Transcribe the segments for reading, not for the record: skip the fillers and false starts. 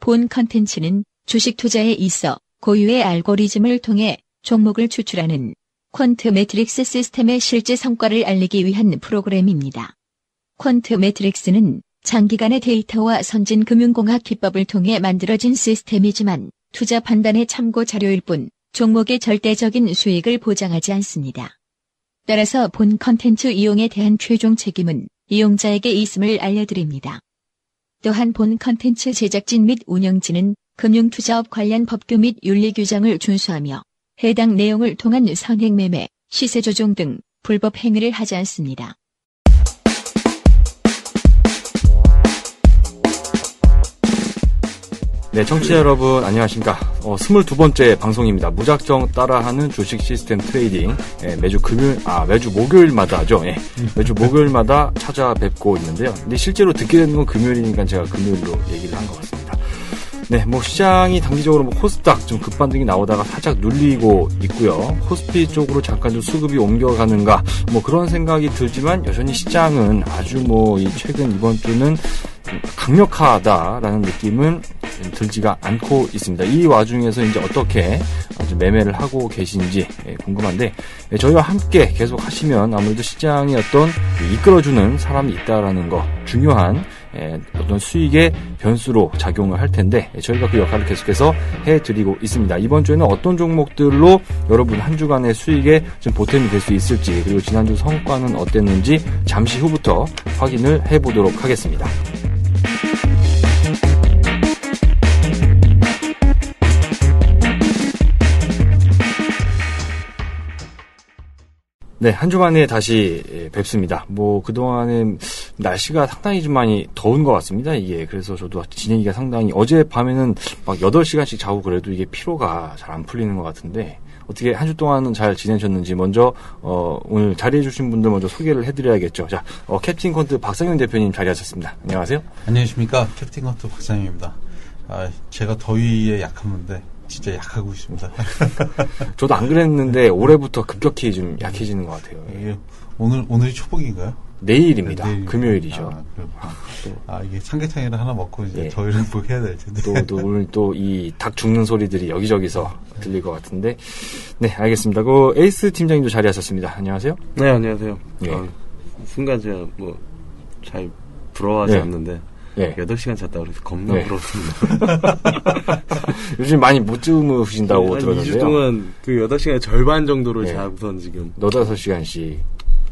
본 컨텐츠는 주식 투자에 있어 고유의 알고리즘을 통해 종목을 추출하는 퀀트 매트릭스 시스템의 실제 성과를 알리기 위한 프로그램입니다. 퀀트 매트릭스는 장기간의 데이터와 선진 금융공학 기법을 통해 만들어진 시스템이지만 투자 판단의 참고 자료일 뿐 종목의 절대적인 수익을 보장하지 않습니다. 따라서 본 컨텐츠 이용에 대한 최종 책임은 이용자에게 있음을 알려드립니다. 또한 본 컨텐츠 제작진 및 운영진은 금융투자업 관련 법규 및 윤리 규정을 준수하며 해당 내용을 통한 선행매매, 시세조종 등 불법 행위를 하지 않습니다. 네, 청취자 여러분 안녕하십니까. 22번째 방송입니다. 무작정 따라하는 주식 시스템 트레이딩. 매주 목요일마다죠. 매주 목요일마다 찾아뵙고 있는데요. 근데 실제로 듣게 되는 건 금요일이니까 제가 금요일로 얘기를 한 것 같습니다. 네, 시장이 단기적으로 코스닥 좀 급반등이 나오다가 살짝 눌리고 있고요. 코스피 쪽으로 잠깐 좀 수급이 옮겨가는가, 그런 생각이 들지만 여전히 시장은 아주 최근 이번 주는 강력하다라는 느낌은 들지가 않고 있습니다. 이 와중에서 이제 어떻게 매매를 하고 계신지 궁금한데, 저희와 함께 계속 하시면 아무래도 시장에 어떤 이끌어주는 사람이 있다라는 거, 중요한 어떤 수익의 변수로 작용을 할 텐데, 저희가 그 역할을 계속해서 해드리고 있습니다. 이번 주에는 어떤 종목들로 여러분 한 주간의 수익에 좀 보탬이 될 수 있을지, 그리고 지난주 성과는 어땠는지 잠시 후부터 확인을 해보도록 하겠습니다. 네, 한 주 만에 다시 뵙습니다. 그동안에 날씨가 상당히 좀 많이 더운 것 같습니다, 이게. 그래서 저도 지내기가 상당히, 어제 밤에는 8시간씩 자고 그래도 이게 피로가 잘 안 풀리는 것 같은데, 어떻게 한 주 동안은 잘 지내셨는지 먼저, 오늘 자리해주신 분들 먼저 소개를 해드려야겠죠. 자, 캡틴 퀀트 박상현 대표님 자리하셨습니다. 안녕하세요. 안녕하십니까. 캡틴 퀀트 박상현입니다. 제가 더위에 약한 건데, 진짜 약하고 있습니다. 저도 안 그랬는데 올해부터 급격히 좀 약해지는 것 같아요. 오늘이 초복인가요? 내일입니다. 금요일이죠. 이게 삼계탕이를 하나 먹고 이제 더위를 해야 될 텐데. 또 오늘 또 이 닭 죽는 소리들이 여기저기서 들릴 것 같은데. 네, 알겠습니다. 에이스 팀장님도 자리하셨습니다. 안녕하세요. 네, 안녕하세요. 네. 순간 제가 잘 부러워하지 않는데. 네. 8시간 잤다고 그래서 겁나 부럽습니다. 요즘 많이 못 주무신다고 들었는데요. 2주 동안 그 8시간의 절반 정도를 자고선 지금. 5-5시간씩.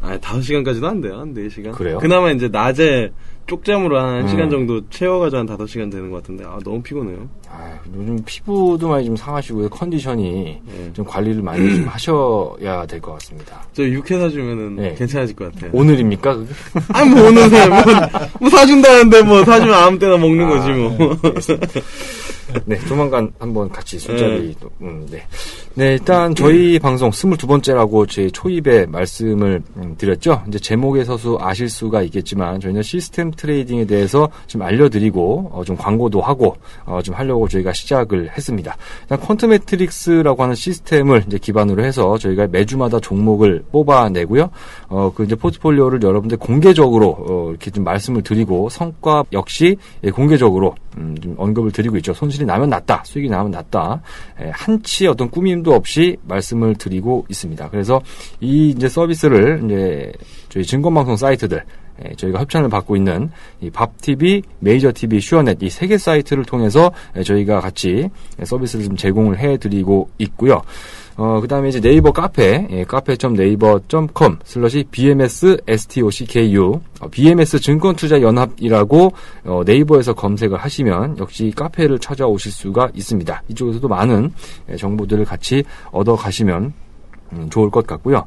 5시간까지도 안 돼요. 한 4시간. 그래요? 그나마 이제 낮에 쪽잠으로 한 1시간 정도 채워가지고 한 5시간 되는 것 같은데, 너무 피곤해요. 요즘 피부도 많이 좀 상하시고, 컨디션이 좀 관리를 많이 좀 하셔야 될 것 같습니다. 저 육회 사주면은 괜찮아질 것 같아요. 오늘입니까? 그게? 오늘 사준다는데 사주면 아무 때나 먹는 거지, 네, 조만간 한번 같이 술자리, 네, 일단 저희 방송 22번째라고 제 초입에 말씀을 드렸죠. 이제 제목에 서서 아실 수가 있겠지만, 저희는 시스템 트레이딩에 대해서 좀 알려드리고, 좀 광고도 하고, 좀 하려고 저희가 시작을 했습니다. 일단 퀀트 매트릭스라고 하는 시스템을 이제 기반으로 해서 저희가 매주마다 종목을 뽑아내고요. 이제 포트폴리오를 여러분들 공개적으로, 이렇게 좀 말씀을 드리고, 성과 역시 공개적으로, 좀 언급을 드리고 있죠. 손실이 나면 났다, 수익이 나면 났다. 한치의 어떤 꾸밈도 없이 말씀을 드리고 있습니다. 그래서 이 이제 서비스를 이제 저희 증권방송 사이트들, 저희가 협찬을 받고 있는 이 밥TV, 메이저TV, 슈어넷 이 3개 사이트를 통해서 저희가 같이 서비스를 좀 제공을 해드리고 있고요. 그 다음에 이제 네이버 카페, kafe.com/bmsstocku, BMS 증권투자연합이라고, 네이버에서 검색을 하시면 역시 카페를 찾아오실 수가 있습니다. 이쪽에서도 많은 정보들을 같이 얻어 가시면 좋을 것 같고요.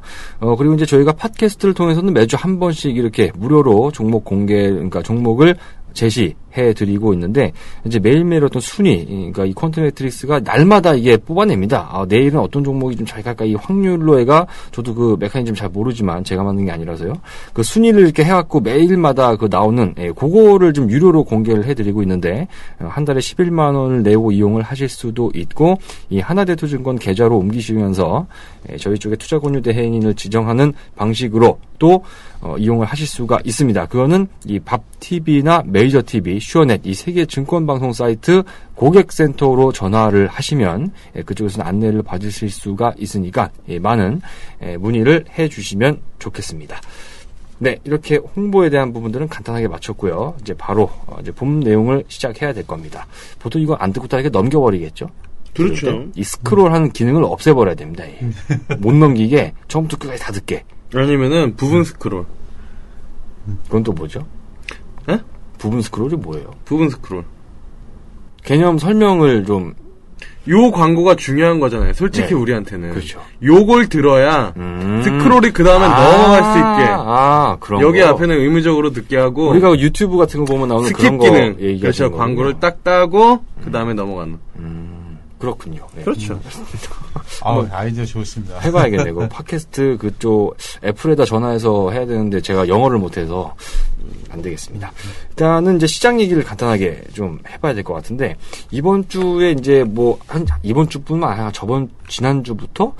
그리고 이제 저희가 팟캐스트를 통해서는 매주 한 번씩 이렇게 무료로 종목 그러니까 종목을 제시해드리고 있는데, 이제 매일매일 어떤 순위, 그러니까 이 퀀트 매트릭스가 날마다 이게 뽑아냅니다. 내일은 어떤 종목이 좀 잘 갈까, 이 확률로 저도 그 메커니즘 잘 모르지만 제가 만든 게 아니라서요. 그 순위를 이렇게 해갖고 매일마다 나오는, 그거를 좀 유료로 공개를 해드리고 있는데, 한 달에 11만원을 내고 이용을 하실 수도 있고, 이 하나대투증권 계좌로 옮기시면서, 저희 쪽에 투자권유대 해인을 지정하는 방식으로 또, 이용을 하실 수가 있습니다. 그거는 이 밥TV나 메이저TV, 슈어넷 이 세 개 증권방송 사이트 고객센터로 전화를 하시면 그쪽에서는 안내를 받으실 수가 있으니까 많은 문의를 해주시면 좋겠습니다. 네, 이렇게 홍보에 대한 부분들은 간단하게 마쳤고요. 이제 바로 이제 본 내용을 시작해야 될 겁니다. 보통 이거 안 듣고 다 이렇게 넘겨버리겠죠? 그렇죠. 이 스크롤하는 기능을 없애버려야 됩니다. 못 넘기게 처음부터 끝까지 다 듣게. 아니면은 부분 스크롤. 그건 또 뭐죠? 에? 부분 스크롤이 뭐예요? 부분 스크롤. 개념 설명을 좀. 요 광고가 중요한 거잖아요. 솔직히 네. 우리한테는. 그렇죠. 요걸 들어야 스크롤이 그 다음에 넘어갈 수 있게. 그런 여기 거. 앞에는 의무적으로 듣게 하고. 우리가 유튜브 같은 거 보면 나오는 스킵 그런 거 기능. 얘기하시는 그렇죠. 거군요. 광고를 딱 따고 그 다음에 넘어가는. 그렇군요. 네. 그렇죠. 아이디어 좋습니다. 해봐야겠네요. 그 팟캐스트 그쪽 애플에다 전화해서 해야 되는데 제가 영어를 못해서 안 되겠습니다. 일단은 이제 시장 얘기를 간단하게 좀 해봐야 될 것 같은데 이번 주에 이제 이번 주뿐만 아니라 지난주부터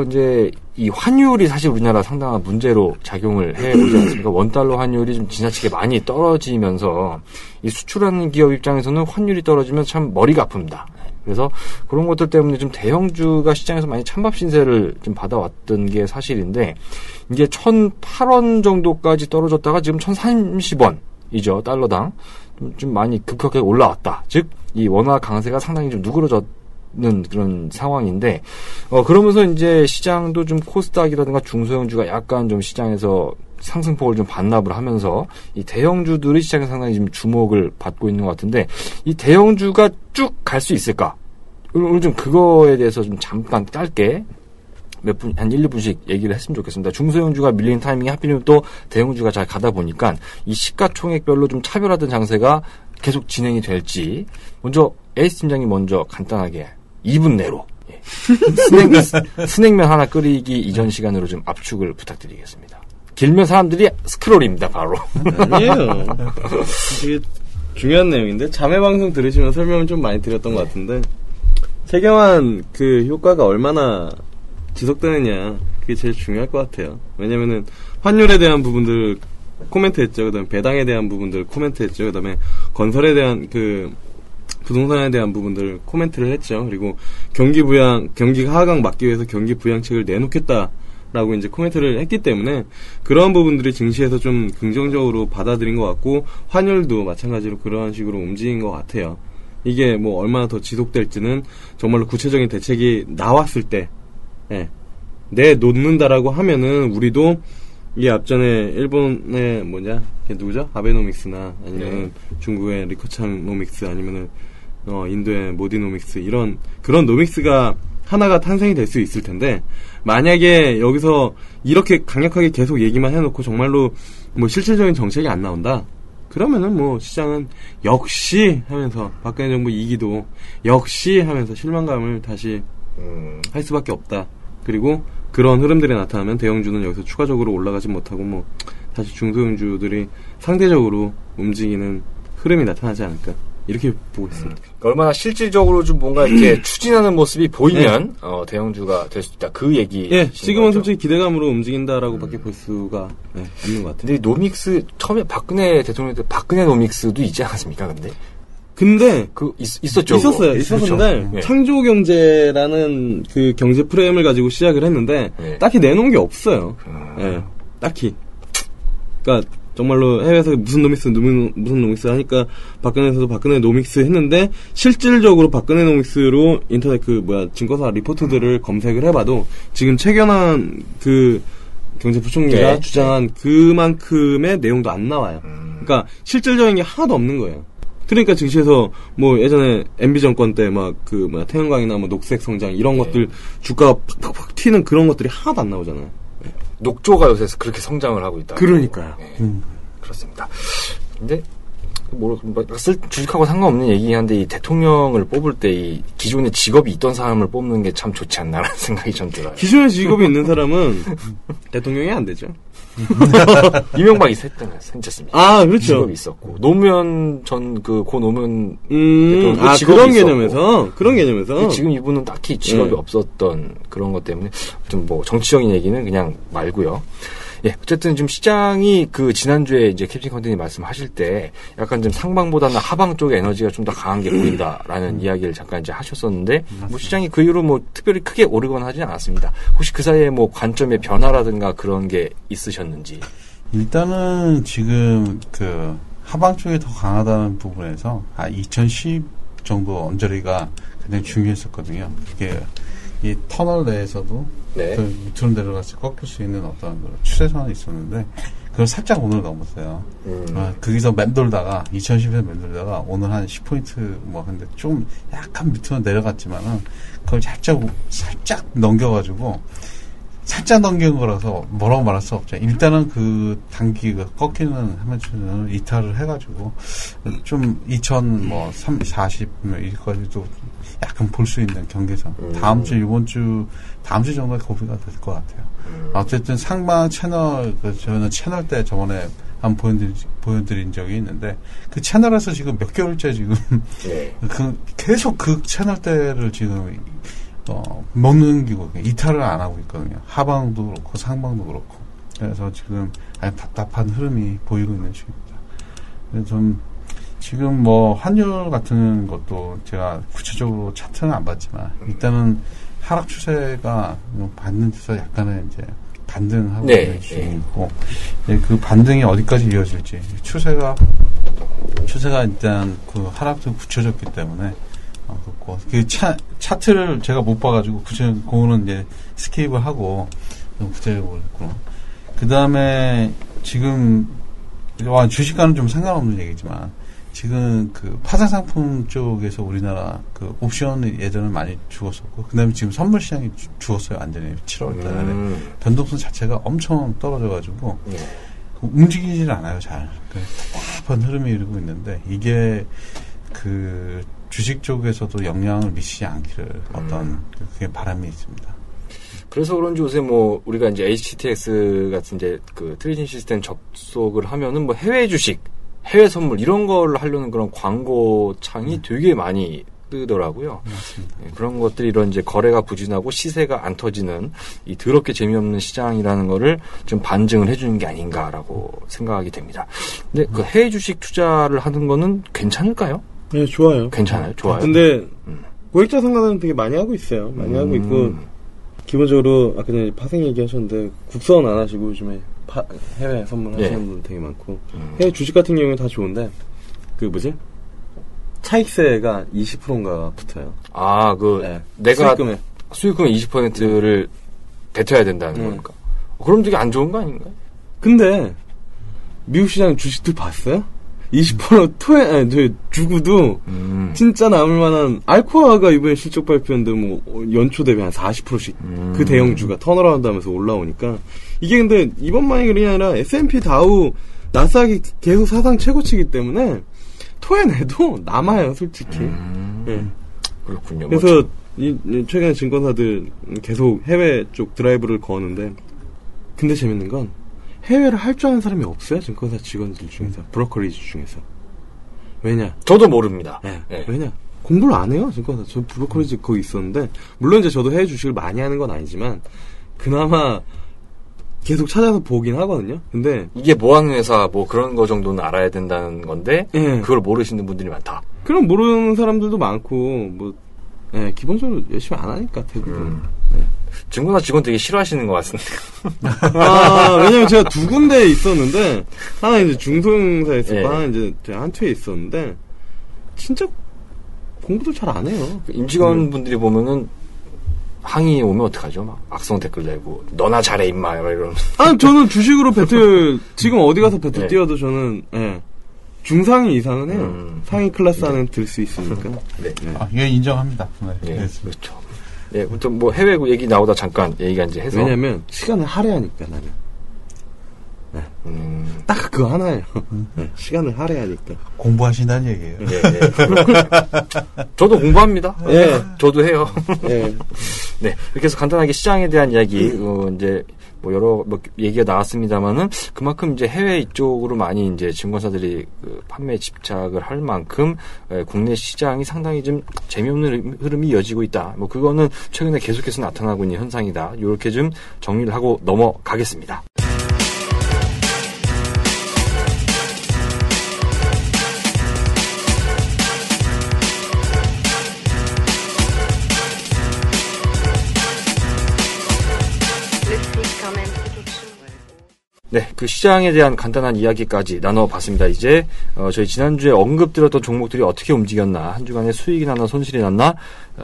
이제 이 환율이 사실 우리나라 상당한 문제로 작용을 해오지 않습니까? 원달러 환율이 좀 지나치게 많이 떨어지면서 이 수출하는 기업 입장에서는 환율이 떨어지면 참 머리가 아픕니다. 그래서 그런 것들 때문에 좀 대형주가 시장에서 많이 찬밥 신세를 좀 받아왔던 게 사실인데 이게 1,008원 정도까지 떨어졌다가 지금 1,030원이죠. 달러당. 좀 많이 급격하게 올라왔다. 즉, 이 원화 강세가 상당히 좀 누그러졌는 그런 상황인데, 그러면서 이제 시장도 좀 코스닥이라든가 중소형주가 약간 좀 시장에서 상승폭을 좀 반납을 하면서 이 대형주들이 시장에 상당히 지금 주목을 받고 있는 것 같은데 이 대형주가 쭉 갈 수 있을까? 오늘 좀 그거에 대해서 좀 잠깐 짧게 한 1, 2분씩 얘기를 했으면 좋겠습니다. 중소형주가 밀린 타이밍에 하필이면 또 대형주가 잘 가다 보니까 이 시가총액별로 좀 차별화된 장세가 계속 진행이 될지 먼저 에이스 팀장님 먼저 간단하게 2분 내로 스낵면 하나 끓이기 이전 시간으로 좀 압축을 부탁드리겠습니다. 길면 사람들이 스크롤입니다, 바로. 아니에요. 되게 중요한 내용인데, 자매 방송 들으시면 설명을 좀 많이 드렸던 것 같은데, 세경한 그 효과가 얼마나 지속되느냐, 그게 제일 중요할 것 같아요. 왜냐면은, 환율에 대한 부분들 코멘트 했죠. 그 다음에 배당에 대한 부분들 코멘트 했죠. 그 다음에 건설에 대한 부동산에 대한 부분들 코멘트를 했죠. 그리고 경기가 하강 막기 위해서 경기 부양책을 내놓겠다. 라고 이제 코멘트를 했기 때문에 그러한 부분들이 증시에서 좀 긍정적으로 받아들인 것 같고 환율도 마찬가지로 그러한 식으로 움직인 것 같아요. 이게 뭐 얼마나 더 지속될지는 정말로 구체적인 대책이 나왔을 때 내놓는다라고 하면은 우리도 이 앞전에 일본의 누구죠? 아베노믹스나 아니면 중국의 리커창 노믹스 아니면은 인도의 모디노믹스 이런 그런 노믹스가 하나가 탄생이 될 수 있을 텐데 만약에 여기서 이렇게 강력하게 계속 얘기만 해놓고 정말로 뭐 실질적인 정책이 안 나온다 그러면은 뭐 시장은 역시 하면서 박근혜 정부 2기도 역시 하면서 실망감을 다시 할 수밖에 없다. 그리고 그런 흐름들이 나타나면 대형주는 여기서 추가적으로 올라가지 못하고 뭐 다시 중소형주들이 상대적으로 움직이는 흐름이 나타나지 않을까 이렇게 보고 있습니다. 그러니까 얼마나 실질적으로 좀 뭔가 이렇게 추진하는 모습이 보이면 대형주가 될 수 있다. 그 얘기. 지금은 거죠? 솔직히 기대감으로 움직인다라고밖에 볼 수가 없는 것 같아요. 근데 노믹스 처음에 박근혜 대통령 때 박근혜 노믹스도 있지 않았습니까? 근데 있었죠. 있었는데 네. 창조경제라는 그 경제 프레임을 가지고 시작을 했는데 딱히 내놓은 게 없어요. 딱히. 그러니까 정말로 해외에서 무슨 노믹스 하니까 박근혜에서도 박근혜 노믹스 했는데 실질적으로 박근혜 노믹스로 인터넷 증권사 리포트들을 검색을 해봐도 지금 최경환 그 경제부총리가 주장한 그만큼의 내용도 안 나와요. 그러니까 실질적인 게 하나도 없는 거예요. 그러니까 증시에서 뭐 예전에 MB 정권 때 태양광이나 녹색 성장 이런 것들 주가가 팍팍팍 튀는 그런 것들이 하나도 안 나오잖아요. 녹조가 요새 그렇게 성장을 하고 있다. 그러니까요. 그렇습니다. 근데 주식하고 상관없는 얘기긴 한데 이 대통령을 뽑을 때 이 기존에 직업이 있던 사람을 뽑는 게 참 좋지 않나라는 생각이 좀 들어요. 기존에 직업이 있는 사람은 대통령이 안 되죠. 이명박이 했었습니다. 아, 그렇죠. 직업이 있었고 노무현 고 노무현 대통령 그런 개념에서 그런 개념에서 지금 이분은 딱히 직업이 없었던 그런 것 때문에 좀 정치적인 얘기는 그냥 말고요. 예, 어쨌든 지금 시장이 그 지난주에 이제 캡틴 컨텐이 말씀하실 때 약간 좀 상방보다는 하방 쪽의 에너지가 좀 더 강한 게 보인다라는 이야기를 잠깐 이제 하셨었는데 뭐 시장이 그 이후로 뭐 특별히 크게 오르거나 하진 않았습니다. 혹시 그 사이에 뭐 관점의 변화라든가 그런 게 있으셨는지? 일단은 지금 그 하방 쪽이 더 강하다는 부분에서 2010 정도 언저리가 굉장히 중요했었거든요. 이게 이 터널 내에서도 네. 그 밑으로 내려가서 꺾일 수 있는 어떤 추세선이 있었는데 그걸 살짝 오늘 넘었어요. 거기서 맴돌다가 2010에서 맴돌다가 오늘 한 10포인트 뭐 근데 좀 약간 밑으로 내려갔지만은 그걸 살짝 넘겨가지고 살짝 넘긴 거라서 뭐라고 말할 수 없죠. 일단은 그 단기 그 꺾이는 하면서는 이탈을 해가지고 좀 2040 여기까지도 약간 볼 수 있는 경계선. 다음 주 정도에 고비가 될 것 같아요. 어쨌든 상방 채널 저는 채널 때 저번에 한번 보여드린 적이 있는데 그 채널에서 지금 몇 개월째 지금 계속 그 채널 때를 지금 못 넘기고 이탈을 안 하고 있거든요. 하방도 그렇고 상방도 그렇고. 그래서 지금 아주 답답한 흐름이 보이고 있는 중입니다. 그래서 좀 지금 뭐 환율 같은 것도 제가 구체적으로 차트는 안 봤지만 일단은 하락 추세가 받는 데서 약간의 이제 반등하고 있는 중이고 그 반등이 어디까지 이어질지 추세가 일단 그 하락도 굳혀졌기 때문에 그렇고 그 차트를 제가 못 봐가지고 그거는 이제 스킵을 하고 구체적으로 했고 그 다음에 지금 주식과는 좀 상관없는 얘기지만 지금 그 파산 상품 쪽에서 우리나라 그 옵션이 예전에 많이 죽었었고 그 다음에 지금 선물 시장이 죽었어요 완전히 7월 달에 변동성 자체가 엄청 떨어져가지고 움직이질 않아요 잘 답답한 흐름이 이루고 있는데 이게 그 주식 쪽에서도 영향을 미치지 않기를 어떤 그게 바람이 있습니다. 그래서 그런지 요새 뭐 우리가 이제 HTX 같은 이제 그 트레이딩 시스템 접속을 하면은 뭐 해외 주식, 해외 선물 이런 걸 하려는 그런 광고 창이 되게 많이 뜨더라고요. 맞습니다. 그런 것들이 이런 이제 거래가 부진하고 시세가 안 터지는 이 더럽게 재미없는 시장이라는 거를 좀 반증을 해주는 게 아닌가라고 생각하게 됩니다. 근데 그 해외 주식 투자를 하는 거는 괜찮을까요? 네, 좋아요. 괜찮아요. 좋아요. 근데 고액자 상가는 되게 많이 하고 있어요. 많이 하고 있고 기본적으로 아까 전에 파생 얘기하셨는데 국선 안 하시고 요즘에 해외 선물 하시는 분들 되게 많고 해외 주식 같은 경우는 다 좋은데 그 뭐지? 차익세가 20%인가 붙어요. 내가 수익금의 20%를 뱉어야 된다는 거니까. 그럼 되게 안 좋은 거 아닌가요? 근데 미국 시장 주식들 봤어요? 20% 주고도 진짜 남을 만한 알코아가 이번에 실적 발표했는데 뭐 연초 대비 한 40%씩 그 대형주가 턴어라운드 하면서 올라오니까 이게 근데 이번만이 그게 아니라 S&P 다우 나스닥이 계속 사상 최고치기 때문에 토해내도 남아요 솔직히. 그렇군요. 그래서 최근에 증권사들 계속 해외 쪽 드라이브를 거는데 근데 재밌는 건 해외를 할 줄 아는 사람이 없어요. 증권사 직원들 중에서. 브로커리지 중에서. 왜냐? 저도 모릅니다. 네. 왜냐? 공부를 안 해요. 증권사. 저 브로커리지 거기 있었는데 물론 이제 저도 해외 주식을 많이 하는 건 아니지만 그나마 계속 찾아서 보긴 하거든요. 근데 이게 뭐 하는 회사 뭐 그런 거 정도는 알아야 된다는 건데 그걸 모르시는 분들이 많다. 그럼 모르는 사람들도 많고 뭐 기본적으로 열심히 안 하니까 대부분. 증권사 직원 되게 싫어하시는 것 같은데. 왜냐면 제가 두 군데에 있었는데, 하나 이제 중소형사에 있었고, 하나 이제 한투에 있었는데, 진짜 공부도 잘 안 해요. 임직원분들이 보면은, 항의 오면 어떡하죠? 막 악성 댓글 내고, 너나 잘해, 임마, 이러면서. 저는 주식으로 지금 어디 가서 배틀 뛰어도 저는, 중상위 이상은 해요. 상위 클래스 안에 들 수 있으니까. 이건 인정합니다. 그렇죠. 아무튼 뭐 해외 얘기 나오다 잠깐 얘기가 이제 해서. 왜냐면 시간을 할애하니까 나는. 딱 그거 하나예요. 시간을 할애하니까. 공부하신다는 얘기예요. 저도 공부합니다. 저도 해요. 네, 이렇게 해서 간단하게 시장에 대한 이야기 이제 뭐 여러 얘기가 나왔습니다만은 그만큼 이제 해외 이쪽으로 많이 이제 증권사들이 그 판매에 집착을 할 만큼 국내 시장이 상당히 좀 재미없는 흐름이 이어지고 있다. 뭐 그거는 최근에 계속해서 나타나고 있는 현상이다. 이렇게 좀 정리를 하고 넘어가겠습니다. 네, 그 시장에 대한 간단한 이야기까지 나눠봤습니다. 이제 저희 지난주에 언급드렸던 종목들이 어떻게 움직였나, 한 주간의 수익이 났나 손실이 났나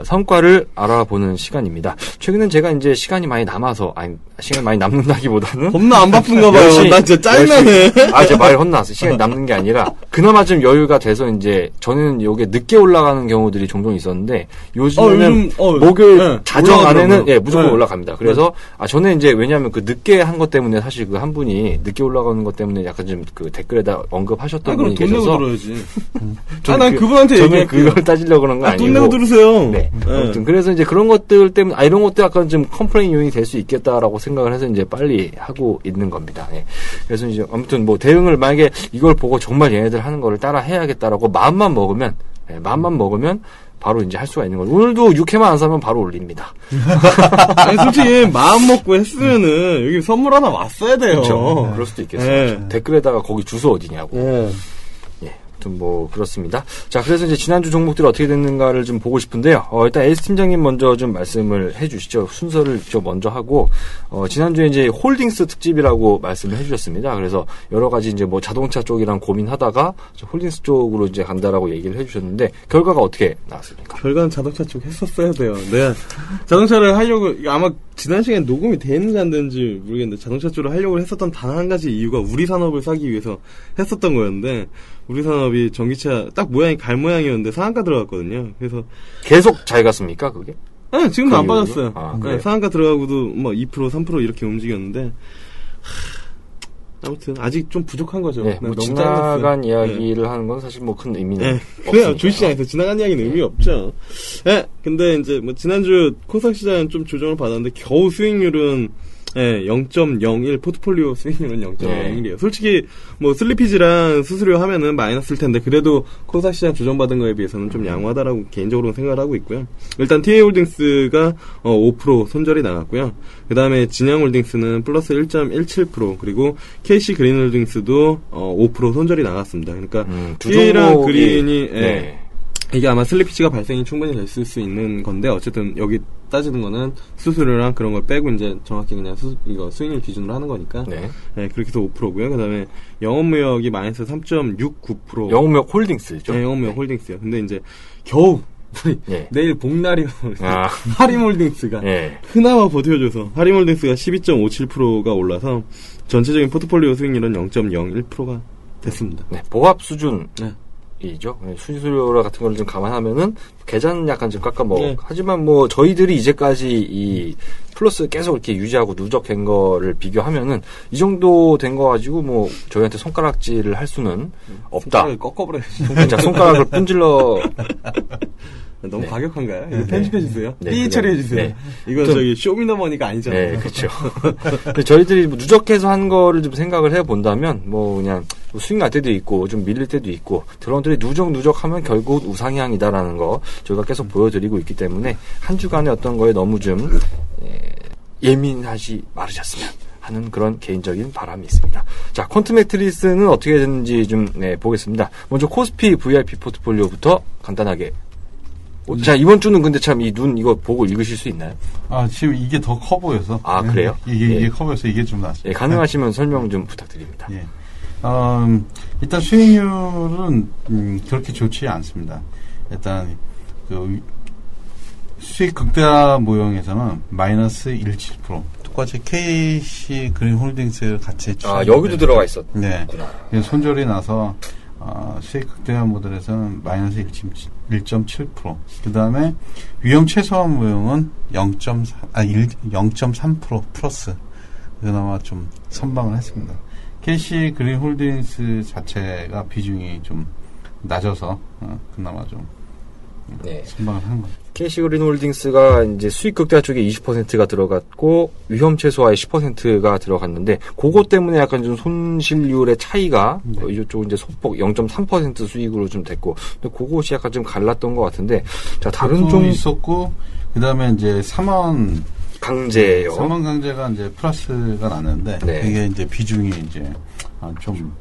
성과를 알아보는 시간입니다. 최근엔 제가 이제 시간이 많이 남아서, 아니 시간이 많이 남는다기보다는 겁나 안 바쁜가 봐요. 나 진짜 짜증나네. 제 말이 혼나서 시간이 남는 게 아니라 그나마 좀 여유가 돼서 이제 저는 요게 늦게 올라가는 경우들이 종종 있었는데 요즘에는 목요일 네, 자정 안에는 무조건 올라갑니다. 그래서 저는 이제 왜냐하면 그 늦게 한 것 때문에 사실 그 한 분이 늦게 올라가는 것 때문에 약간 좀 그 댓글에다 언급하셨던 분이 계셔서 돈 내고 들어야지. 난 그분한테 저는 얘기할게요. 그걸 따지려고 그런 건 아니고. 돈 내고 들으세요. 네. 아무튼 그래서 이제 그런 것들 때문에 이런 것도 약간 좀 컴플레인 요인이 될 수 있겠다라고 생각을 해서 이제 빨리 하고 있는 겁니다. 네. 그래서 이제 아무튼 뭐 대응을 만약에 이걸 보고 정말 얘네들 하는 거를 따라 해야겠다라고 마음만 먹으면 바로 이제 할 수가 있는 거죠. 오늘도 육회만 안 사면 바로 올립니다. 아니, 솔직히 마음 먹고 했으면은 여기 선물 하나 왔어야 돼요. 그렇죠. 그럴 수도 있겠어요. 네. 댓글에다가 거기 주소 어디냐고. 아무튼 뭐 그렇습니다. 자, 그래서 이제 지난주 종목들이 어떻게 됐는가를 좀 보고 싶은데요. 일단 에이스 팀장님 먼저 좀 말씀을 해주시죠. 순서를 좀 먼저 하고 지난주에 이제 홀딩스 특집이라고 말씀을 해주셨습니다. 그래서 여러 가지 이제 뭐 자동차 쪽이랑 고민하다가 홀딩스 쪽으로 이제 간다라고 얘기를 해주셨는데 결과가 어떻게 나왔습니까? 결과는 자동차 쪽 했었어야 돼요. 내가 자동차를 하려고 아마 지난 시간에 녹음이 되는지 안 되는지 모르겠는데 자동차 쪽을 하려고 했었던 단 한 가지 이유가 우리 산업을 사기 위해서 했었던 거였는데 우리 산업이 전기차 딱 모양이 갈 모양이었는데 상한가 들어갔거든요. 그래서 계속 잘 갔습니까 그게? 네, 지금도 안 이후로? 빠졌어요. 네, 상한가 들어가고도 뭐 2%, 3% 이렇게 움직였는데 아무튼 아직 좀 부족한 거죠. 네, 뭐 너무 지나간 짧았어요. 이야기를 하는 건 사실 뭐 큰 의미는 없습니다. 그래요. 주시장에서 지나간 이야기는 의미 없죠. 근데 이제 뭐 지난주 코스닥 시장은 좀 조정을 받았는데 겨우 수익률은 0.01 포트폴리오 수익률은 0.01이에요. 솔직히 뭐 슬리피지랑 수수료 하면은 마이너스일 텐데 그래도 코스닥 시장 조정받은 거에 비해서는 좀 양호하다라고 개인적으로 생각을 하고 있고요. 일단 TA홀딩스가 5% 손절이 나갔고요. 그 다음에 진양홀딩스는 플러스 1.17% 그리고 KC그린홀딩스도 5% 손절이 나갔습니다. 그러니까 TA랑 그린이 이게 아마 슬리피지가 발생이 충분히 됐을 수 있는 건데 어쨌든 여기 따지는 거는 수수료랑 그런 걸 빼고 이제 정확히 그냥 이거 수익률 기준으로 하는 거니까 그렇게 해서 5%고요. 그다음에 영업무역이 마이너스 3.69%. 영업무역 홀딩스죠. 네, 영업무역 홀딩스요. 근데 이제 겨우 내일 복날이 하림홀딩스가 그나마 버텨줘서 하림홀딩스가 12.57%가 올라서 전체적인 포트폴리오 수익률은 0.01%가 됐습니다. 네, 보합 수준. 이죠. 수수료 같은 걸 좀 감안하면은 계좌는 약간 좀 깎아 먹어. 하지만 뭐 저희들이 이제까지 이 플러스 계속 이렇게 유지하고 누적된 거를 비교하면은 이 정도 된 거 가지고 뭐 저희한테 손가락질을 할 수는 없다. 손가락을 꺾어버려야지. 진짜 손가락을 분질러. 너무 과격한가요? 이거 편집해주세요. 네, 삐 처리해주세요. 이건 저기 쇼미더머니가 아니잖아요. 네, 그렇죠. 저희들이 뭐 누적해서 한 거를 좀 생각을 해본다면 뭐 그냥 수익 날 때도 있고 좀 밀릴 때도 있고 드론들이 누적하면 결국 우상향이다라는 거 저희가 계속 보여드리고 있기 때문에 한 주간의 어떤 거에 너무 좀 예민하지 말으셨으면 하는 그런 개인적인 바람이 있습니다. 자, 퀀트 매트리스는 어떻게 됐는지 좀 보겠습니다. 먼저 코스피 VIP 포트폴리오부터 간단하게. 자, 이번 주는 근데 참 이 눈 이거 보고 읽으실 수 있나요? 지금 이게 더 커 보여서. 그래요? 이게 커 보여서 이게 좀 낫습니다. 가능하시면 설명 좀 부탁드립니다. 일단 수익률은 그렇게 좋지 않습니다. 일단 그 수익 극대화 모형에서는 마이너스 1.7%. 똑같이 KC 그린홀딩스 같이 여기도 들어가 있었구나. 네. 손절이 나서 수익 극대화 모델에서는 마이너스 1.7%. 그 다음에 위험 최소한 모형은 0.3% 플러스. 그나마 좀 선방을 했습니다. KC 그린홀딩스 자체가 비중이 좀 낮아서 그나마 좀 선방을 한 거죠. KC 그린홀딩스가 이제 수익 극대화 쪽에 20%가 들어갔고 위험 최소화에 10%가 들어갔는데 그것 때문에 약간 좀 손실률의 차이가 이쪽은 이제 소폭 0.3% 수익으로 좀 됐고 근데 그것이 약간 좀 갈랐던 것 같은데 자 다른 좀 있었고 그 다음에 이제 3원 강제예요. 3원 강제가 이제 플러스가 났는데 이게 이제 비중이 이제 좀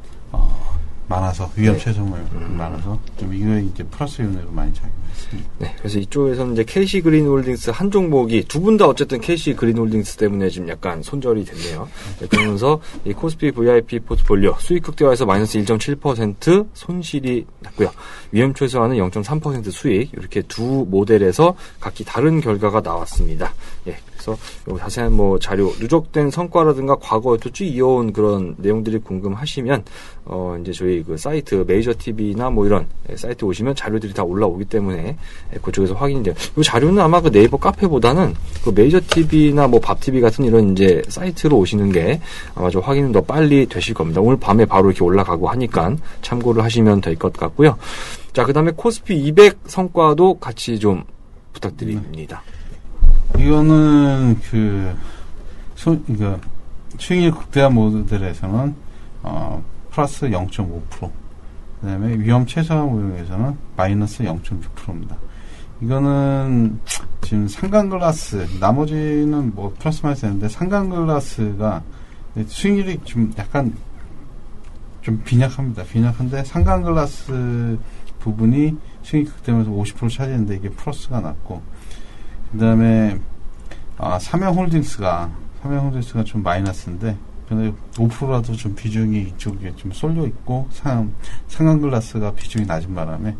많아서 위험 최소모형이 많아서 좀 이거에 이제 플러스 요인으로 많이 작용했습니다. 네, 그래서 이쪽에서는 이제 KC 그린홀딩스 한 종목이 두 분 다 어쨌든 KC 그린홀딩스 때문에 지금 약간 손절이 됐네요. 네, 그러면서 이 코스피 VIP 포트폴리오 수익 극대화에서 마이너스 1.7% 손실이 났고요. 위험 최소화는 0.3% 수익 이렇게 두 모델에서 각기 다른 결과가 나왔습니다. 예, 그래서 요 자세한 뭐 자료 누적된 성과라든가 과거에 또 쭉 이어온 그런 내용들이 궁금하시면 이제 저희 그 사이트 메이저 TV나 뭐 이런 사이트 오시면 자료들이 다 올라오기 때문에 그쪽에서 확인이 돼요. 이 자료는 아마 그 네이버 카페보다는 그 메이저 TV나 뭐 밥 TV 같은 이런 이제 사이트로 오시는 게 아마 좀 확인은 더 빨리 되실 겁니다. 오늘 밤에 바로 이렇게 올라가고 하니까 참고를 하시면 될 것 같고요. 자, 그다음에 코스피 200 성과도 같이 좀 부탁드립니다. 이거는 수익률 극대화 모델에서는 플러스 0.5%, 그다음에 위험 최소화 모형에서는 마이너스 0.6%입니다. 이거는 지금 상강글라스, 나머지는 뭐 플러스 마이너스 했는데 상강글라스가 수익률이 좀 약간 좀 빈약합니다. 빈약한데 상강글라스 부분이 수익 극대화에서 50% 차지했는데 이게 플러스가 났고, 그 다음에 삼양홀딩스가 좀 마이너스인데 근데 5%라도 좀 비중이 이쪽에 좀 쏠려 있고 상강글라스가 비중이 낮은 바람에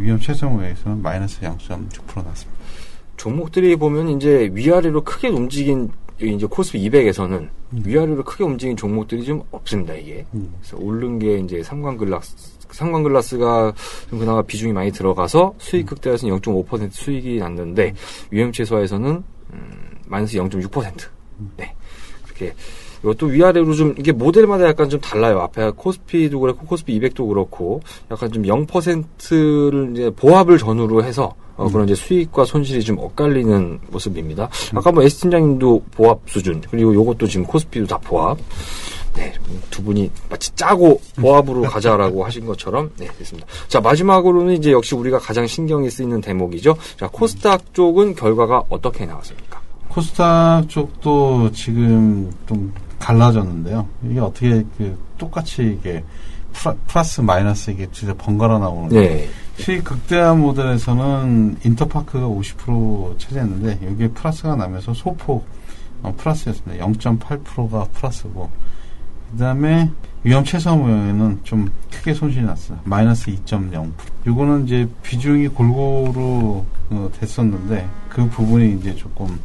위험 최소모에서는 마이너스 0.6% 났습니다. 종목들이 보면 이제 위아래로 크게 움직인 이제 코스피 200에서는 위아래로 크게 움직인 종목들이 좀 없습니다, 이게. 그래서 오른 게 이제 상관글라스가 좀 그나마 비중이 많이 들어가서 수익 극대화에서는 0.5% 수익이 났는데 위험 최소화에서는 마이너스 0.6%. 네. 이렇게 이것도 위아래로 좀 이게 모델마다 약간 좀 달라요. 앞에 코스피도 그렇고 코스피 200도 그렇고 약간 좀 0%를 이제 보합을 전후로 해서 그런 이제 수익과 손실이 좀 엇갈리는 모습입니다. 아까 뭐 S 팀장님도 보합 수준, 그리고 요것도 지금 코스피도 다 보합. 네, 두 분이 마치 짜고 보합으로 가자라고 하신 것처럼, 네, 됐습니다. 자, 마지막으로는 이제 역시 우리가 가장 신경이 쓰이는 대목이죠. 자, 코스닥 쪽은 결과가 어떻게 나왔습니까? 코스닥 쪽도 지금 좀 갈라졌는데요. 이게 어떻게 똑같이 이게 플러스 마이너스 이게 진짜 번갈아 나오는 거예요. 네. 수익 극대화 모델에서는 인터파크가 50% 차지했는데 여기에 플러스가 나면서 소폭 플러스였습니다. 0.8%가 플러스고, 그 다음에 위험 최소 모형에는 좀 크게 손실이 났어요. 마이너스 2.0%. 요거는 이제 비중이 골고루 됐었는데 그 부분이 이제 조금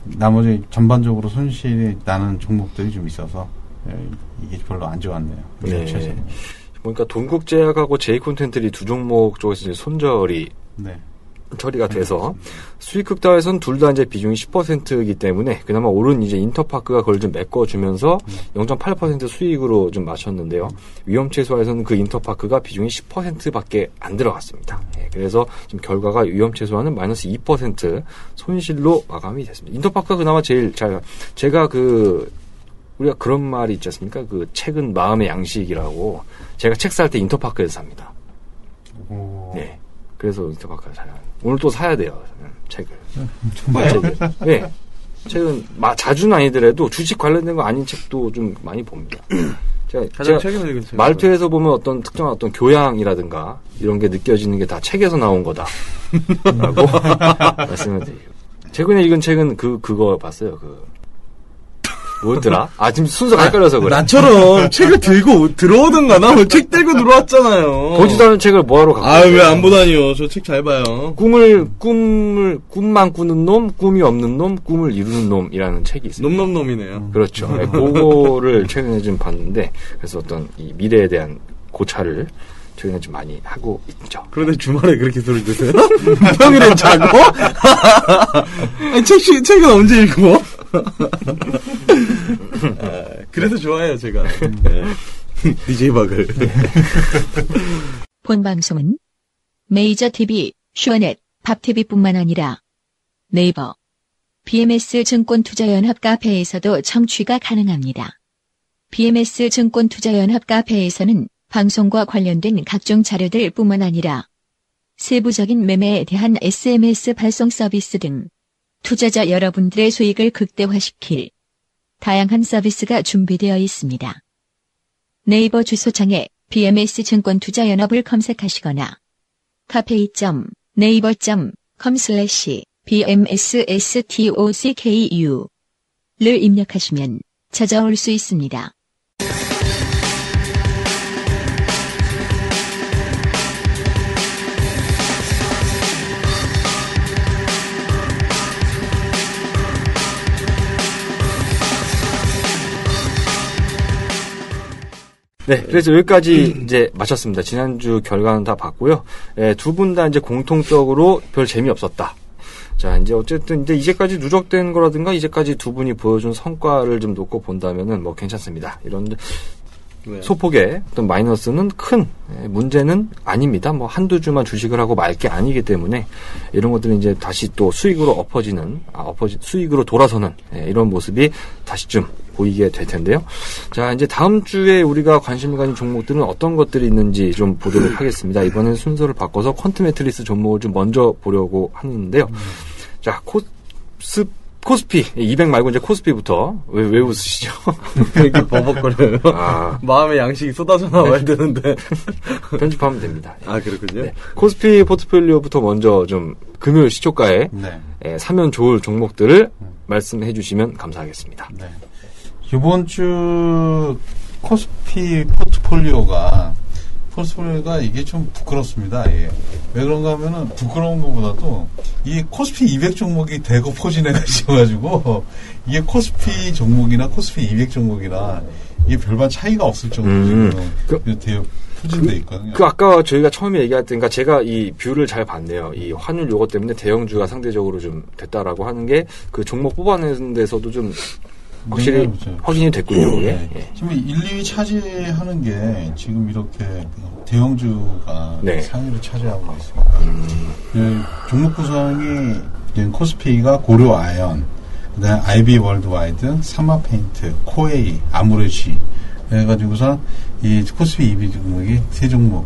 나머지 전반적으로 손실이 나는 종목들이 좀 있어서 이게 별로 안 좋았네요. 네. 보니까 동국제약하고 제이콘텐트리 두 종목 쪽에서 이제 손절이 처리가 돼서 수익 극대화에서는 둘 다 이제 비중이 10%이기 때문에 그나마 오른 이제 인터파크가 그걸 좀 메꿔주면서 0.8% 수익으로 좀 맞췄는데요. 위험 최소화에서는 그 인터파크가 비중이 10%밖에 안 들어갔습니다. 예, 그래서 지금 결과가 위험 최소화는 마이너스 2% 손실로 마감이 됐습니다. 인터파크가 그나마 제일 제가 우리가 그런 말이 있지 않습니까? 책은 마음의 양식이라고. 제가 책 살 때 인터파크에서 삽니다. 네. 그래서 인터파크를 사요. 오늘 또 사야 돼요, 책을. 정말요? 네. 책은 자주는 아니더라도 주식 관련된 거 아닌 책도 좀 많이 봅니다. 제가 말투에서 보면 어떤 특정한 어떤 교양이라든가 이런 게 느껴지는 게 다 책에서 나온 거다. 라고 말씀을 드리고. 최근에 읽은 책은 그거 봤어요. 뭐였더라? 지금 순서가 헷갈려서 그래. 나처럼 책을 들고 들어오든가. 나 책 들고 들어왔잖아요. 보지도 않은 책을 뭐하러 갖고 왔어요? 왜 안 보다니요? 저 책 잘 봐요. 꿈만 꾸는 놈, 꿈이 없는 놈, 꿈을 이루는 놈이라는 책이 있어요. 놈놈놈이네요. 그렇죠. 그거를 최근에 좀 봤는데, 그래서 어떤 이 미래에 대한 고찰을 최근에 좀 많이 하고 있죠. 그런데 주말에 그렇게 소리 드세요? 평일엔 자고? 책은 언제 읽고? 그래서 좋아해요, 제가. DJ 박을. 본 방송은 메이저 TV, 슈어넷, 밥TV뿐만 아니라 네이버, BMS 증권투자연합 카페에서도 청취가 가능합니다. BMS 증권투자연합 카페에서는 방송과 관련된 각종 자료들 뿐만 아니라 세부적인 매매에 대한 SMS 발송 서비스 등 투자자 여러분들의 수익을 극대화시킬 다양한 서비스가 준비되어 있습니다. 네이버 주소창에 bms증권투자연합을 검색하시거나 cafe.naver.com/bmsstocku 를 입력하시면 찾아올 수 있습니다. 네, 그래서 여기까지 이제 마쳤습니다. 지난주 결과는 다 봤고요. 두 분 다 이제 공통적으로 별 재미없었다. 자, 이제 어쨌든 이제까지 누적된 거라든가 이제까지 두 분이 보여준 성과를 좀 놓고 본다면은 뭐 괜찮습니다. 이런 소폭의 어떤 마이너스는 큰 문제는 아닙니다. 뭐 한두 주만 주식을 하고 말 게 아니기 때문에 이런 것들은 이제 다시 또 수익으로 수익으로 돌아서는 이런 모습이 다시 좀 보이게 될 텐데요. 자, 이제 다음 주에 우리가 관심을 가진 종목들은 어떤 것들이 있는지 좀 보도록 하겠습니다. 이번엔 순서를 바꿔서 퀀트 매트릭스 종목을 좀 먼저 보려고 하는데요. 자, 코스피 200 말고 이제 코스피부터 왜 웃으시죠? 이렇게 버벅거려요. 마음의 양식이 쏟아져 나와야 되는데 편집하면 됩니다. 아, 그렇군요. 네. 코스피 포트폴리오부터 먼저 좀 금요일 시초가에 사면 좋을 종목들을 말씀해 주시면 감사하겠습니다. 네. 이번 주 코스피 포트폴리오가 이게 좀 부끄럽습니다. 예. 왜 그런가 하면은 부끄러운 것보다도 이 코스피 200 종목이 대거 포진해가지고 이게 코스피 종목이나 코스피 200 종목이나 이게 별반 차이가 없을 정도로 지금 포진돼 있거든요. 아까 저희가 처음에 얘기했던, 제가 이 뷰를 잘 봤네요. 이 환율 요거 때문에 대형주가 상대적으로 좀 됐다라고 하는 게 그 종목 뽑아내는 데서도 좀 확실히 확인이 됐군요. 네. 예. 지금 1, 2위 차지하는 게 지금 이렇게 대형주가 상위를 차지하고 있습니다. 종목 구성이 코스피가 고려 아연, 그다음에 IB 월드와이드, 사마페인트, 코에이, 아모레지 해가지고서 이 코스피 2위 종목이 세 종목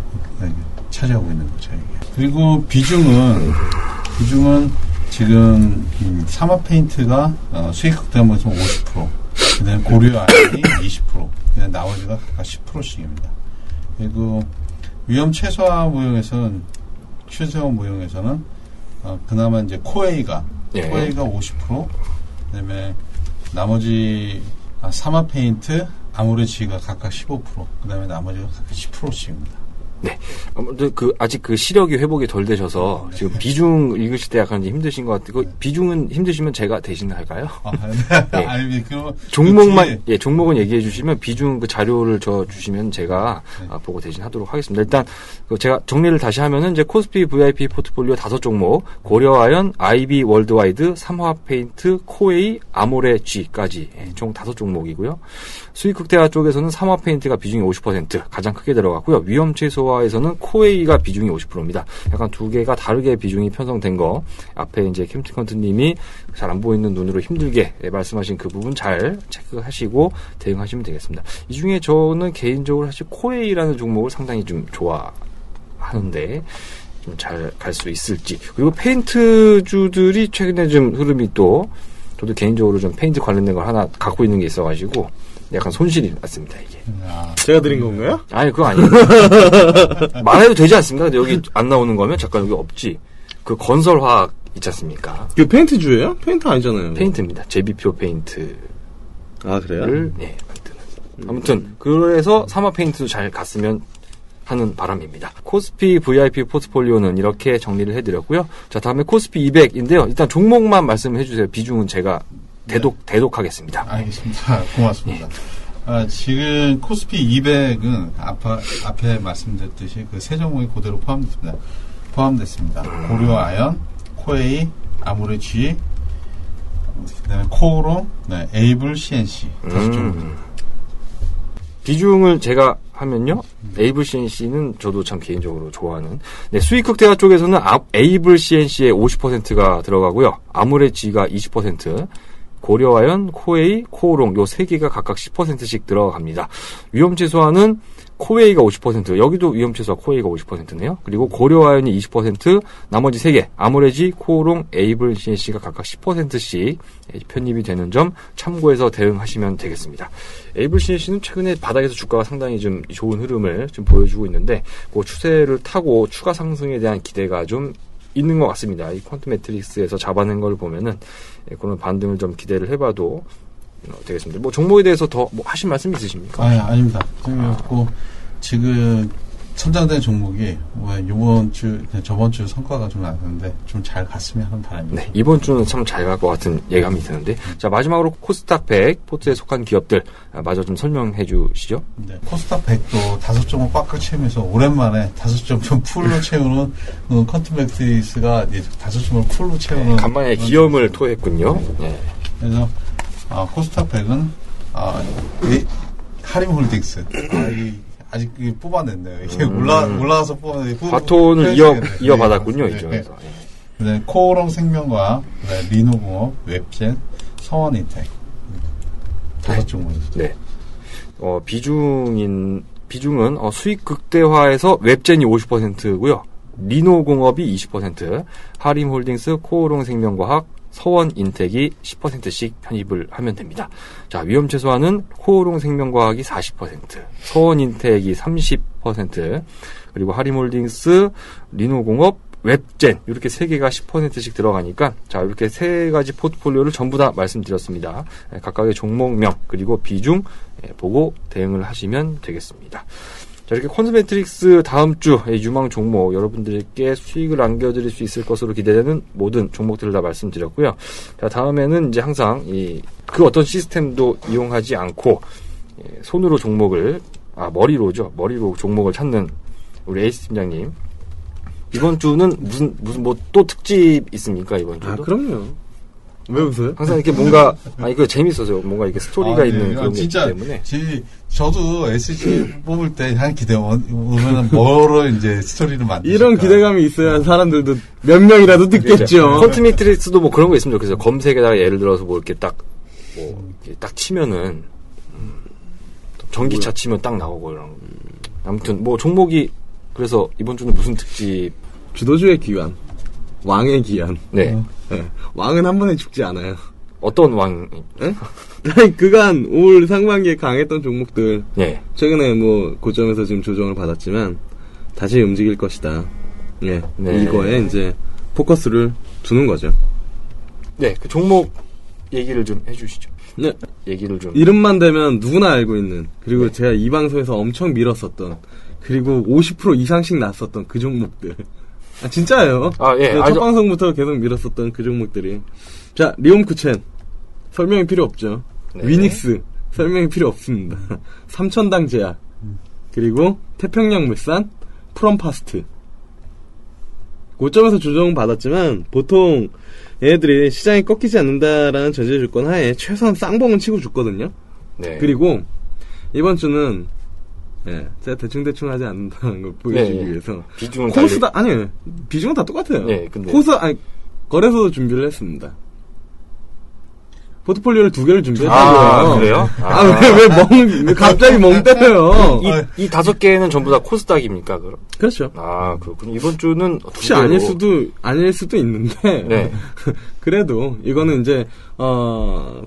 차지하고 있는 거죠. 그리고 비중은 지금 사마페인트가 수익 극대화에서 50%, 그다음에 고려 아연이 20%, 그다음 나머지가 각각 10%씩입니다. 그리고 위험 최소화 모형에서는 그나마 이제 코에이가 50%, 그다음에 나머지 사마페인트, 아모레지가 각각 15%, 그다음에 나머지가 각각 10%씩입니다. 네. 아무튼 아직 시력이 회복이 덜 되셔서 지금 비중 읽으실 때 약간 힘드신 것 같아요. 비중은 힘드시면 제가 대신 할까요? 네. 아니, 그럼 종목은 얘기해 주시면 비중 자료를 주시면 제가 보고 대신 하도록 하겠습니다. 일단 제가 정리를 다시 하면은 이제 코스피 VIP 포트폴리오 5종목, 고려아연, IB 월드와이드, 삼화페인트, 코에이, 아모레G까지 총 5종목이고요. 수익 극대화 쪽에서는 삼화페인트가 비중이 50% 가장 크게 들어갔고요. 위험 최소화에서는 코에이가 비중이 50%입니다. 약간 두 개가 다르게 비중이 편성된 거, 앞에 이제 캠티컨트님이 잘 안 보이는 눈으로 힘들게 말씀하신 그 부분 잘 체크하시고 대응하시면 되겠습니다. 이 중에 저는 개인적으로 사실 코에이라는 종목을 상당히 좀 좋아하는데 좀 잘 갈 수 있을지. 그리고 페인트주들이 최근에 좀 흐름이 저도 개인적으로 좀 페인트 관련된 걸 하나 갖고 있는 게 있어가지고 약간 손실이 났습니다, 이게. 제가 드린 건가요? 아니, 그거 아니에요. 말해도 되지 않습니까? 근데 여기 안 나오는 거면 잠깐 여기 없지. 그 건설화학 있지 않습니까? 그 페인트주예요? 페인트 아니잖아요. 페인트입니다. 제비표 페인트. 아, 그래요? 네, 만드는. 아무튼, 그래서 사마 페인트도 잘 갔으면 하는 바람입니다. 코스피 VIP 포트폴리오는 이렇게 정리를 해드렸고요. 자, 다음에 코스피 200인데요. 일단 종목만 말씀해 주세요. 비중은 제가 대독하겠습니다. 알겠습니다. 고맙습니다. 지금 코스피 200은 앞에 말씀드렸듯이 그 세 종목이 그대로 포함됐습니다. 고려 아연, 코에이, 아모레지, 그다음에 코오롱, 에이블 CNC 5종목입니다. 비중을 제가 하면요, 에이블 CNC는 저도 참 개인적으로 좋아하는. 네, 수익 극대화 쪽에서는 에이블 CNC에 50%가 들어가고요, 아모레지가 20%, 고려아연, 코웨이, 코오롱 요 3개가 각각 10%씩 들어갑니다. 위험 최소화는 코웨이가 50%, 여기도 위험 최소화 코웨이가 50%네요. 그리고 고려아연이 20%, 나머지 3개, 아모레지, 코오롱, 에이블 CNC가 각각 10%씩 편입이 되는 점 참고해서 대응하시면 되겠습니다. 에이블 CNC는 최근에 바닥에서 주가가 상당히 좀 좋은 흐름을 좀 보여주고 있는데, 그 추세를 타고 추가 상승에 대한 기대가 좀 있는 것 같습니다. 이 퀀텀 매트릭스에서 잡아낸 걸 보면은 그런 반등을 좀 기대를 해봐도 되겠습니다. 뭐 종목에 대해서 더 뭐 하실 말씀 있으십니까? 아닙니다. 지금 선정된 종목이 저번 주 성과가 좀 나는데 좀 잘 갔으면 하는 바람입니다. 네, 이번 주는 참 잘 갈 것 같은 예감이 드는데, 자 마지막으로 코스닥 100 포트에 속한 기업들 마저 좀 설명해 주시죠. 네, 코스닥 100도 5종목 꽉꽉 채우면서 오랜만에 5종 좀 풀로 채우는 퀀텀 매트릭스가 5종목을 풀로 채우는 간만에 기염을 토했군요. 네. 그래서 코스닥 100은 하림홀딩스 아직 뽑아냈네요. 이게 올라와서 뽑아냈고 바톤을 이어받았군요. 이쪽에서. 네, 코오롱 생명과학, 리노공업, 웹젠, 서원인텍 5종목입니다. 네. 비중은 수익 극대화에서 웹젠이 50%고요. 리노공업이 20%, 하림홀딩스, 코오롱 생명과학, 서원인텍이 10%씩 편입을 하면 됩니다. 자, 위험 최소화는 코오롱 생명과학이 40%, 서원인텍이 30%, 그리고 하림홀딩스, 리노공업, 웹젠 이렇게 3개가 10%씩 들어가니까, 자, 이렇게 3가지 포트폴리오를 전부 다 말씀드렸습니다. 각각의 종목명 그리고 비중 보고 대응을 하시면 되겠습니다. 자, 이렇게 퀀텀 매트릭스 다음 주 유망 종목 여러분들께 수익을 안겨드릴 수 있을 것으로 기대되는 모든 종목들을 다 말씀드렸고요. 자, 다음에는 이제 항상 그 어떤 시스템도 이용하지 않고 손으로 종목을 머리로 종목을 찾는 우리 에이스 팀장님, 이번 주는 무슨 뭐 또 특집 있습니까, 이번 주도? 그럼요. 왜 웃어요? 항상 이렇게 뭔가 이거 재밌어서요. 뭔가 이렇게 스토리가 있는 그런 게 있기 때문에. 저도 SG 뽑을 때 한 오면은 뭐로 이제 스토리를 만들까. 이런 기대감이 있어야 사람들도 몇 명이라도 듣겠죠. 퀀텀 매트릭스도 뭐 그런 거 있으면 좋겠어요. 검색에다가 예를 들어서 뭐 이렇게 딱 치면은 전기차 치면 딱 나오고 이런. 아무튼 뭐 종목이, 그래서 이번 주는 무슨 특집? 주도주의 기환, 왕의 기환. 네. 네. 왕은 한 번에 죽지 않아요. 어떤 왕? 네? 그간 올 상반기에 강했던 종목들, 네. 최근에 뭐 고점에서 지금 조정을 받았지만 다시 움직일 것이다. 네. 이거에 이제 포커스를 두는 거죠. 네, 그 종목 얘기를 좀 해주시죠. 네. 얘기를 좀. 이름만 대면 누구나 알고 있는, 그리고 제가 이 방송에서 엄청 밀었었던, 그리고 50% 이상씩 났었던 그 종목들. 진짜예요. 예. 첫 방송부터 계속 밀었었던 그 종목들이. 자, 리옴쿠첸. 설명이 필요 없죠. 네. 위닉스. 설명이 필요 없습니다. 삼천당 제약. 그리고 태평양물산, 프롬파스트. 고점에서 조정 받았지만 보통 얘네들이 시장이 꺾이지 않는다라는 전제 조건 하에 최소한 쌍봉은 치고 죽거든요. 네. 그리고 이번 주는 제가 대충 하지 않는다는 걸 보여주기 위해서 비중은 아니요, 비중은 다 똑같아요. 네, 근데 거래소 준비를 했습니다. 포트폴리오를 2개를 준비했다고요. 그래요? 왜 갑자기 멍 때려요? 이 5개는 전부 다 코스닥입니까, 그럼? 그렇죠. 그렇군요. 이번 주는 혹시 아닐 수도 있는데. 네. 그래도 이거는 이제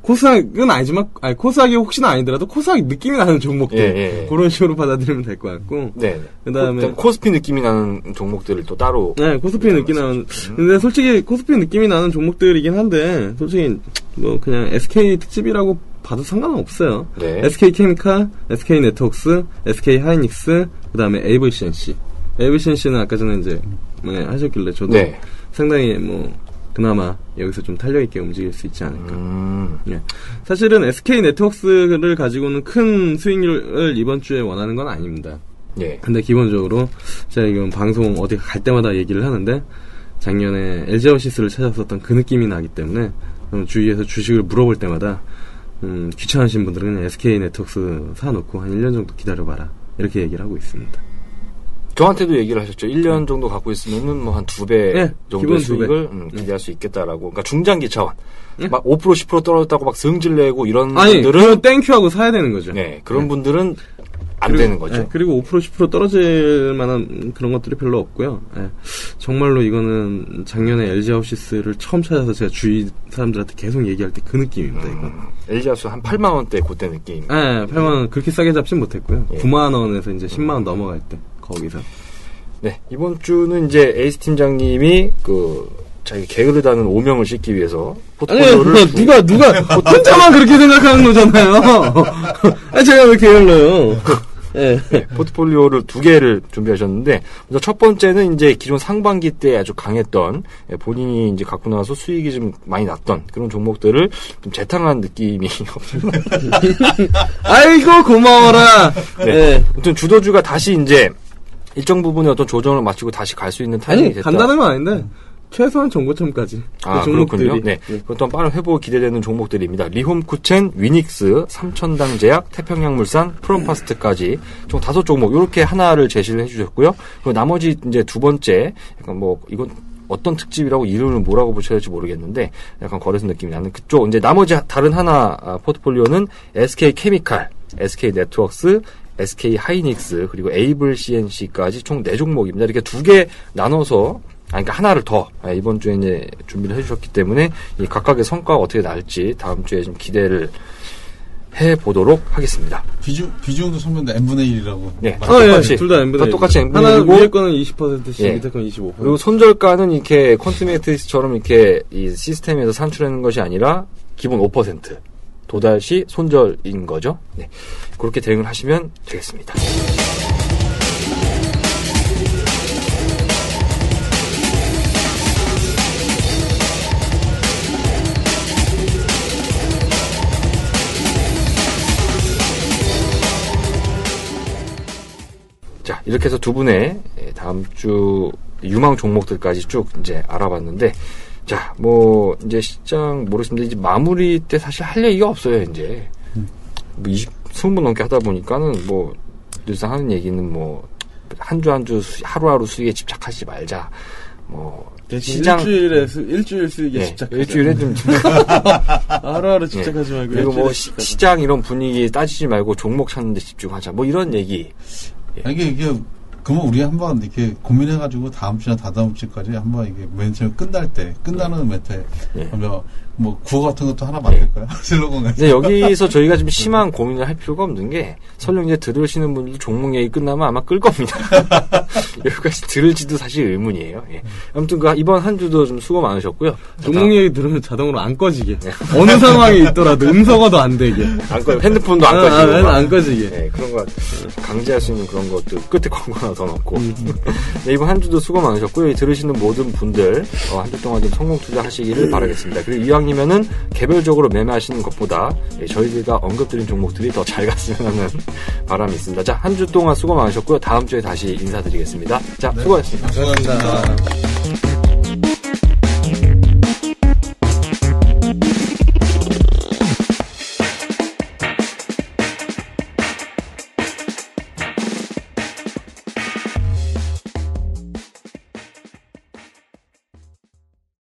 코스닥은 아니지만, 코스닥이 혹시나 아니더라도 코스닥 느낌이 나는 종목들, 그런 식으로 받아들이면 될 것 같고. 네. 그다음에 코스피 느낌이 나는 종목들을 또 따로. 네, 코스피 느낌이 나는. 근데 솔직히 코스피 느낌이 나는 종목들이긴 한데, 솔직히 뭐 그냥 SK 특집이라고 봐도 상관은 없어요. 네. SK 케미칼, SK 네트워크스, SK 하이닉스, 그다음에 에이블 CNC. 에이블 CNC는 아까 전에 이제 하셨길래 저도 상당히 뭐 그나마 여기서 좀 탄력있게 움직일 수 있지 않을까. 네. 사실은 SK 네트워크스를 가지고는 큰 수익률을 이번 주에 원하는 건 아닙니다. 네. 근데 기본적으로 제가 이건 방송 어디 갈 때마다 얘기를 하는데, 작년에 LG어시스를 찾았었던 그 느낌이 나기 때문에 주위에서 주식을 물어볼 때마다 귀찮으신 분들은 그냥 SK 네트워크스 사놓고 한 1년 정도 기다려봐라, 이렇게 얘기를 하고 있습니다. 저한테도 얘기를 하셨죠. 1년 정도 갖고 있으면은 뭐 한 2배 네, 정도의 기본 2배. 수익을 기대할 수 있겠다라고. 그러니까 중장기 차원. 막 5% 10% 떨어졌다고 막 성질 내고 이런 아니, 분들은 땡큐하고 사야 되는 거죠. 네, 그런 네. 분들은 안 그리고, 되는 거죠. 네, 그리고 5% 10% 떨어질 만한 그런 것들이 별로 없고요. 네. 정말로 이거는 작년에 LG하우시스를 처음 찾아서 제가 주위 사람들한테 계속 얘기할 때 그 느낌입니다. 이거. LG하우스 한 8만 원대 그때 느낌. 네, 8만 원 그렇게 싸게 잡진 못했고요. 예. 9만 원에서 이제 10만 원 넘어갈 때 거기서. 네, 이번 주는 이제 에이스 팀장님이 자기 개그를 다는 오명을 씻기 위해서 포트폴리오를 누가 혼자만 그렇게 생각하는 거잖아요. 아니, 제가 왜 게을러요? 네. 네, 포트폴리오를 2개를 준비하셨는데, 먼저 첫 번째는 이제 기존 상반기 때 아주 강했던, 본인이 이제 갖고 나서 수익이 좀 많이 났던 그런 종목들을 좀 재탕한 느낌이 아이고, 고마워라. 네. 네. 아무튼 주도주가 다시 이제 일정 부분의 어떤 조정을 마치고 다시 갈 수 있는 타이밍이 아니, 됐다. 간다는 건 아닌데, 최소한 정고점까지. 아, 그렇군요. 네. 그것도 빠른 회복 기대되는 종목들입니다. 리홈쿠첸, 위닉스, 삼천당 제약, 태평양물산, 프롬파스트까지 총 5종목, 요렇게 하나를 제시를 해주셨고요. 그리고 나머지 이제 두 번째, 약간 이건 어떤 특집이라고 이름을 뭐라고 붙여야 될지 모르겠는데, 약간 거래소 느낌이 나는 그쪽, 이제 나머지 다른 하나 포트폴리오는 SK 케미칼, SK 네트워크스, SK 하이닉스, 그리고 에이블 CNC까지 총 4종목입니다. 이렇게 2개 나눠서 그러니까 하나를 더 이번 주에 이제 준비를 해주셨기 때문에 이 각각의 성과가 어떻게 나올지 다음 주에 좀 기대를 해보도록 하겠습니다. 비중도 선배인데 n분의 1이라고. 네, 똑같이 둘 다 n분의 1. 똑같이 n분의 1이고 하나 위에 거는 20%씩, 예. 밑에 거는 25%. 그리고 손절가는 이렇게 퀀트 매트릭스처럼 이렇게 이 시스템에서 산출하는 것이 아니라 기본 5% 도달시 손절인 거죠. 네, 그렇게 대응을 하시면 되겠습니다. 자, 이렇게 해서 두 분의 다음 주 유망 종목들까지 쭉 이제 알아봤는데, 자, 이제 시장 모르겠습니다. 이제 마무리 때 사실 할 얘기가 없어요, 이제. 20분 넘게 하다 보니까는 늘상 하는 얘기는 한 주 하루하루 수익에 집착하지 말자. 시장. 일주일 수익에 집착하자. 일주일에 좀. 하루하루 집착하지 말고. 그리고 시장 이런 분위기 따지지 말고 종목 찾는 데 집중하자. 이런 얘기. 이게 그러면 우리 한번 이렇게 고민해가지고 다음 주나 다다음 주까지 한번 이게 맨 처음 끝나는 멘트 그러면 구호 같은 것도 하나 만들까요? 슬로건 같은. 여기서 저희가 좀 심한 고민을 할 필요가 없는 게 설령 이제 들으시는 분들도 종목 얘기 끝나면 아마 끌 겁니다. 여기까지 들을지도 사실 의문이에요. 예. 아무튼 이번 한 주도 좀 수고 많으셨고요. 종목 얘기 들으면 자동으로 안 꺼지게. 어느 상황에 있더라도 음성어도 안 되게. 안 꺼. 핸드폰도 안 꺼지게. 안 꺼지게. 네, 그런 거 강제할 수 있는 그런 것들 끝에 광고 하나 더 넣고. 네, 이번 한 주도 수고 많으셨고요. 들으시는 모든 분들 한 주 동안 좀 성공 투자하시기를 바라겠습니다. 그리고 이왕이면은 개별적으로 매매하시는 것보다 저희가 언급드린 종목들이 더 잘 갔으면 하는 바람이 있습니다. 자, 한 주 동안 수고 많으셨고요. 다음 주에 다시 인사드리겠습니다. 자, 수고하셨습니다. 수고하셨습니다.